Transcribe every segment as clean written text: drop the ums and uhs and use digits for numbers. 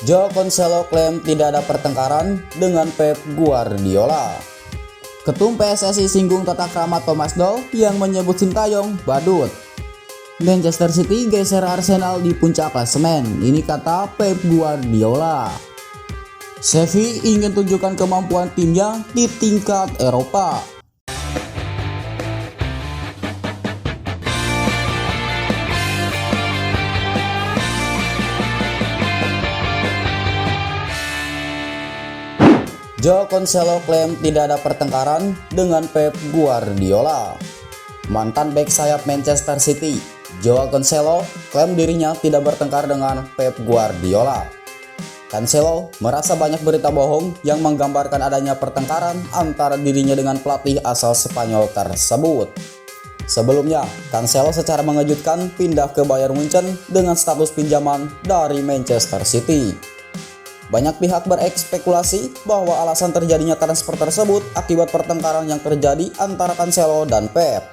Joao Cancelo klaim tidak ada pertengkaran dengan Pep Guardiola. Ketum PSSI singgung tata krama Thomas Doll yang menyebut Sintayong badut. Manchester City geser Arsenal di puncak klasemen, ini kata Pep Guardiola. Xavi ingin tunjukkan kemampuan timnya di tingkat Eropa. Joao Cancelo klaim tidak ada pertengkaran dengan Pep Guardiola. Mantan bek sayap Manchester City, Joao Cancelo klaim dirinya tidak bertengkar dengan Pep Guardiola. Cancelo merasa banyak berita bohong yang menggambarkan adanya pertengkaran antara dirinya dengan pelatih asal Spanyol tersebut. Sebelumnya, Cancelo secara mengejutkan pindah ke Bayern Munchen dengan status pinjaman dari Manchester City. Banyak pihak berekspekulasi bahwa alasan terjadinya transfer tersebut akibat pertengkaran yang terjadi antara Cancelo dan Pep.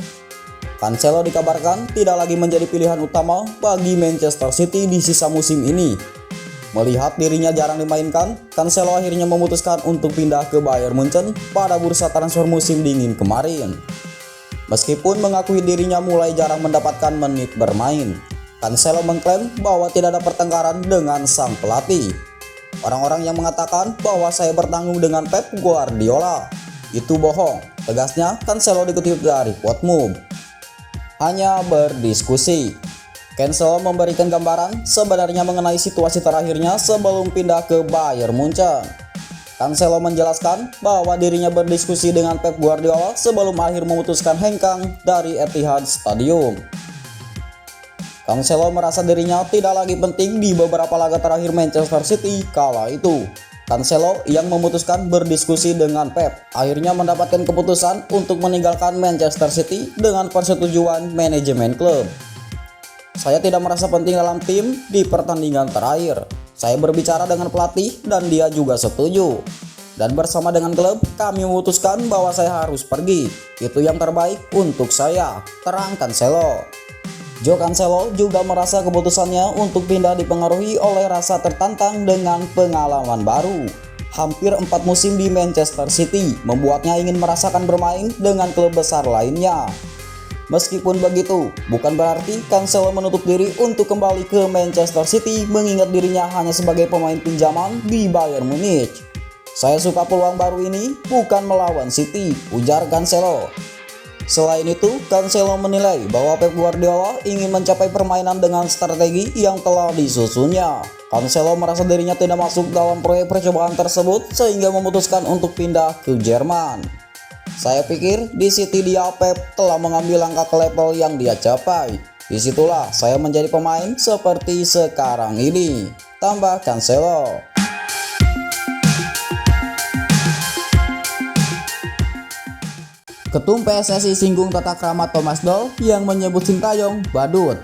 Cancelo dikabarkan tidak lagi menjadi pilihan utama bagi Manchester City di sisa musim ini. Melihat dirinya jarang dimainkan, Cancelo akhirnya memutuskan untuk pindah ke Bayern Munchen pada bursa transfer musim dingin kemarin. Meskipun mengakui dirinya mulai jarang mendapatkan menit bermain, Cancelo mengklaim bahwa tidak ada pertengkaran dengan sang pelatih. Orang-orang yang mengatakan bahwa saya bertanggung dengan Pep Guardiola itu bohong, tegasnya Cancelo dikutip dari Podmove. Hanya berdiskusi. Cancelo memberikan gambaran sebenarnya mengenai situasi terakhirnya sebelum pindah ke Bayern Munchen. Cancelo menjelaskan bahwa dirinya berdiskusi dengan Pep Guardiola sebelum akhir memutuskan hengkang dari Etihad Stadium. Cancelo merasa dirinya tidak lagi penting di beberapa laga terakhir Manchester City kala itu. Cancelo yang memutuskan berdiskusi dengan Pep akhirnya mendapatkan keputusan untuk meninggalkan Manchester City dengan persetujuan manajemen klub. Saya tidak merasa penting dalam tim di pertandingan terakhir. Saya berbicara dengan pelatih dan dia juga setuju. Dan bersama dengan klub kami memutuskan bahwa saya harus pergi. Itu yang terbaik untuk saya, terang Cancelo. Joao Cancelo juga merasa keputusannya untuk pindah dipengaruhi oleh rasa tertantang dengan pengalaman baru. Hampir 4 musim di Manchester City membuatnya ingin merasakan bermain dengan klub besar lainnya. Meskipun begitu, bukan berarti Cancelo menutup diri untuk kembali ke Manchester City mengingat dirinya hanya sebagai pemain pinjaman di Bayern Munich. Saya suka peluang baru ini bukan melawan City, ujar Cancelo. Selain itu, Cancelo menilai bahwa Pep Guardiola ingin mencapai permainan dengan strategi yang telah disusunnya. Cancelo merasa dirinya tidak masuk dalam proyek percobaan tersebut sehingga memutuskan untuk pindah ke Jerman. Saya pikir di City Pep telah mengambil langkah ke level yang dia capai. Disitulah saya menjadi pemain seperti sekarang ini, tambah Cancelo. Ketum PSSI singgung tata krama Thomas Doll yang menyebut Sintayong badut.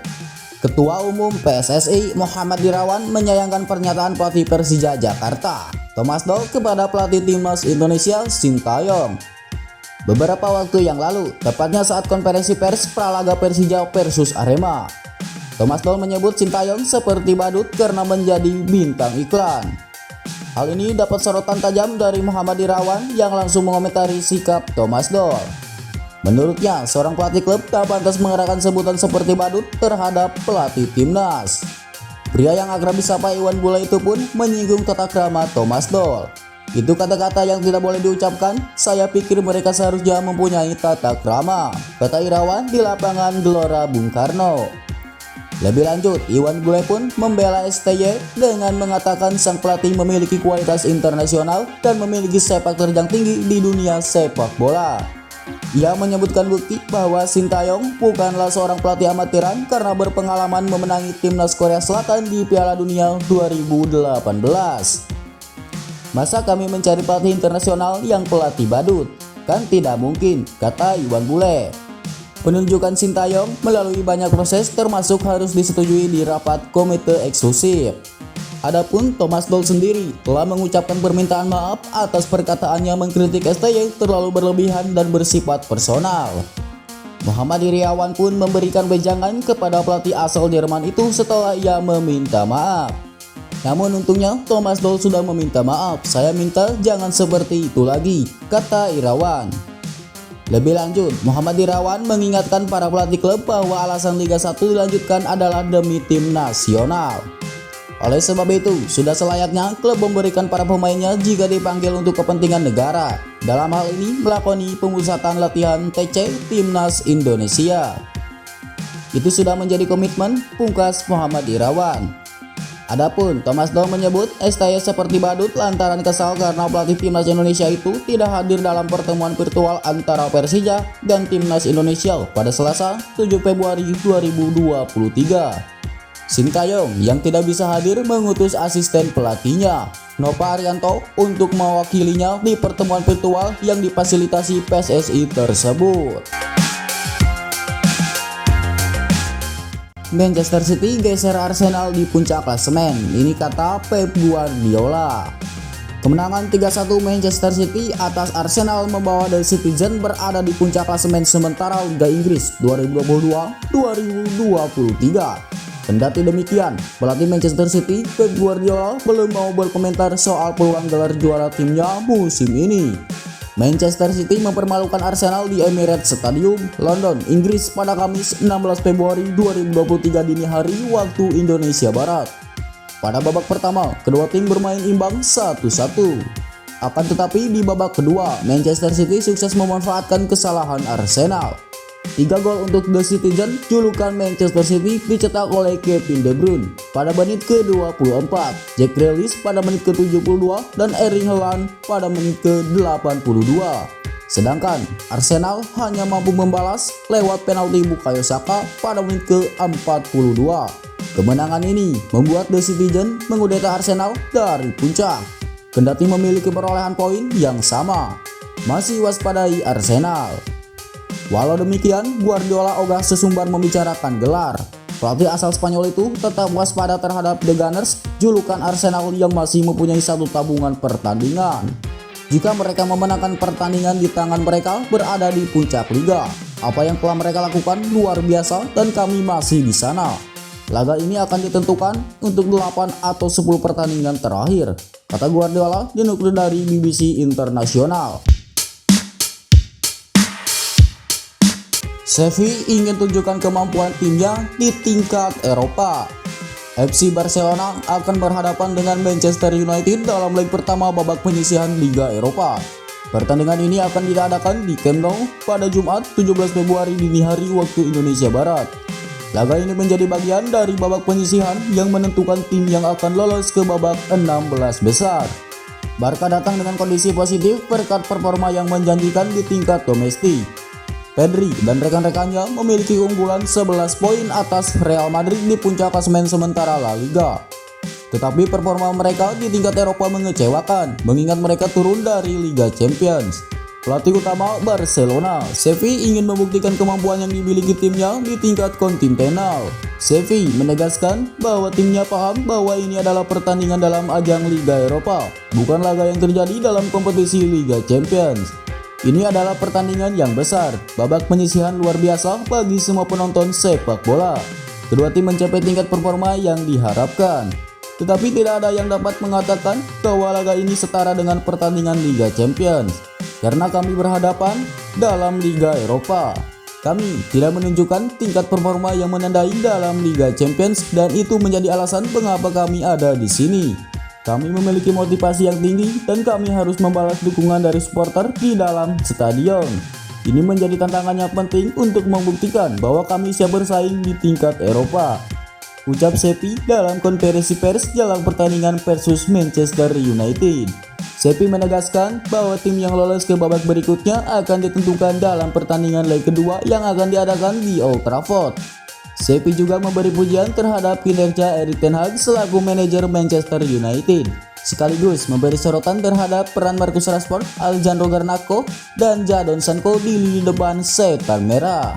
Ketua Umum PSSI Muhammad Irawan menyayangkan pernyataan pelatih Persija Jakarta Thomas Doll kepada pelatih timnas Indonesia Sintayong. Beberapa waktu yang lalu, tepatnya saat konferensi pers pralaga Persija versus Arema, Thomas Doll menyebut Sintayong seperti badut karena menjadi bintang iklan. Hal ini dapat sorotan tajam dari Muhammad Irawan yang langsung mengomentari sikap Thomas Doll. Menurutnya, seorang pelatih klub tak pantas mengerahkan sebutan seperti badut terhadap pelatih timnas. Pria yang akrab disapa Iwan Bule itu pun menyinggung tata krama Thomas Doll. Itu kata-kata yang tidak boleh diucapkan, saya pikir mereka seharusnya mempunyai tata krama, kata Irawan di lapangan Gelora Bung Karno. Lebih lanjut, Iwan Bule pun membela STY dengan mengatakan sang pelatih memiliki kualitas internasional dan memiliki sepak terjang tinggi di dunia sepak bola. Ia menyebutkan bukti bahwa Sintayong bukanlah seorang pelatih amatiran karena berpengalaman memenangi timnas Korea Selatan di Piala Dunia 2018. Masa kami mencari pelatih internasional yang pelatih badut? Kan tidak mungkin, kata Iwan Bule. Penunjukan Sintayong melalui banyak proses termasuk harus disetujui di rapat komite eksklusif. Adapun Thomas Doll sendiri telah mengucapkan permintaan maaf atas perkataannya mengkritik STY terlalu berlebihan dan bersifat personal. Muhammad Irawan pun memberikan wejangan kepada pelatih asal Jerman itu setelah ia meminta maaf. Namun untungnya Thomas Doll sudah meminta maaf. "Saya minta jangan seperti itu lagi," kata Irawan. Lebih lanjut, Muhammad Irawan mengingatkan para pelatih klub bahwa alasan Liga 1 dilanjutkan adalah demi tim nasional. Oleh sebab itu, sudah selayaknya klub memberikan para pemainnya jika dipanggil untuk kepentingan negara. Dalam hal ini melakoni pemusatan latihan TC Timnas Indonesia. Itu sudah menjadi komitmen, pungkas Muhammad Irawan. Adapun Thomas Doll menyebut STY seperti badut lantaran kesal karena pelatih Timnas Indonesia itu tidak hadir dalam pertemuan virtual antara Persija dan Timnas Indonesia pada Selasa 7 Februari 2023. Sintayong yang tidak bisa hadir mengutus asisten pelatihnya, Nova Arianto, untuk mewakilinya di pertemuan virtual yang difasilitasi PSSI tersebut. Manchester City geser Arsenal di puncak klasemen, ini kata Pep Guardiola. Kemenangan 3-1 Manchester City atas Arsenal membawa The Citizen berada di puncak klasemen sementara Liga Inggris 2022-2023. Kendati demikian, pelatih Manchester City Pep Guardiola belum mau berkomentar soal peluang gelar juara timnya musim ini. Manchester City mempermalukan Arsenal di Emirates Stadium, London, Inggris pada Kamis 16 Februari 2023 dini hari waktu Indonesia Barat. Pada babak pertama, kedua tim bermain imbang 1-1. Akan tetapi di babak kedua, Manchester City sukses memanfaatkan kesalahan Arsenal. 3 gol untuk The Citizen, julukan Manchester City, dicetak oleh Kevin De Bruyne pada menit ke-24, Jack Grealish pada menit ke-72, dan Erling Haaland pada menit ke-82. Sedangkan Arsenal hanya mampu membalas lewat penalti Bukayo Saka pada menit ke-42. Kemenangan ini membuat The Citizen mengudeta Arsenal dari puncak. Kendati memiliki perolehan poin yang sama, masih waspadai Arsenal. Walau demikian, Guardiola ogah sesumbar membicarakan gelar. Pelatih asal Spanyol itu tetap waspada terhadap The Gunners, julukan Arsenal yang masih mempunyai satu tabungan pertandingan. Jika mereka memenangkan pertandingan di tangan mereka berada di puncak liga. Apa yang telah mereka lakukan luar biasa dan kami masih di sana. Laga ini akan ditentukan untuk 8 atau 10 pertandingan terakhir, kata Guardiola dinukil dari BBC Internasional. Xavi ingin tunjukkan kemampuan timnya di tingkat Eropa. FC Barcelona akan berhadapan dengan Manchester United dalam leg pertama babak penyisihan Liga Eropa. Pertandingan ini akan diadakan di Camp Nou pada Jumat 17 Februari dini hari waktu Indonesia Barat. Laga ini menjadi bagian dari babak penyisihan yang menentukan tim yang akan lolos ke babak 16 besar. Barca datang dengan kondisi positif berkat performa yang menjanjikan di tingkat domestik. Pedri dan rekan-rekannya memiliki keunggulan 11 poin atas Real Madrid di puncak klasemen sementara La Liga. Tetapi performa mereka di tingkat Eropa mengecewakan, mengingat mereka turun dari Liga Champions. Pelatih utama Barcelona, Xavi, ingin membuktikan kemampuan yang dimiliki timnya di tingkat kontinental. Xavi menegaskan bahwa timnya paham bahwa ini adalah pertandingan dalam ajang Liga Eropa, bukan laga yang terjadi dalam kompetisi Liga Champions. Ini adalah pertandingan yang besar, babak penyisihan luar biasa bagi semua penonton sepak bola. Kedua tim mencapai tingkat performa yang diharapkan. Tetapi tidak ada yang dapat mengatakan bahwa laga ini setara dengan pertandingan Liga Champions, karena kami berhadapan dalam Liga Eropa. Kami tidak menunjukkan tingkat performa yang menandai dalam Liga Champions dan itu menjadi alasan mengapa kami ada di sini. Kami memiliki motivasi yang tinggi dan kami harus membalas dukungan dari supporter di dalam stadion. Ini menjadi tantangan yang penting untuk membuktikan bahwa kami siap bersaing di tingkat Eropa, ucap Xavi dalam konferensi pers jelang pertandingan versus Manchester United. Xavi menegaskan bahwa tim yang lolos ke babak berikutnya akan ditentukan dalam pertandingan leg kedua yang akan diadakan di Old Trafford. Xavi juga memberi pujian terhadap kinerja Erik ten Hag selaku manajer Manchester United, sekaligus memberi sorotan terhadap peran Marcus Rashford, Alejandro Garnacho, dan Jadon Sancho di lini depan Setan Merah.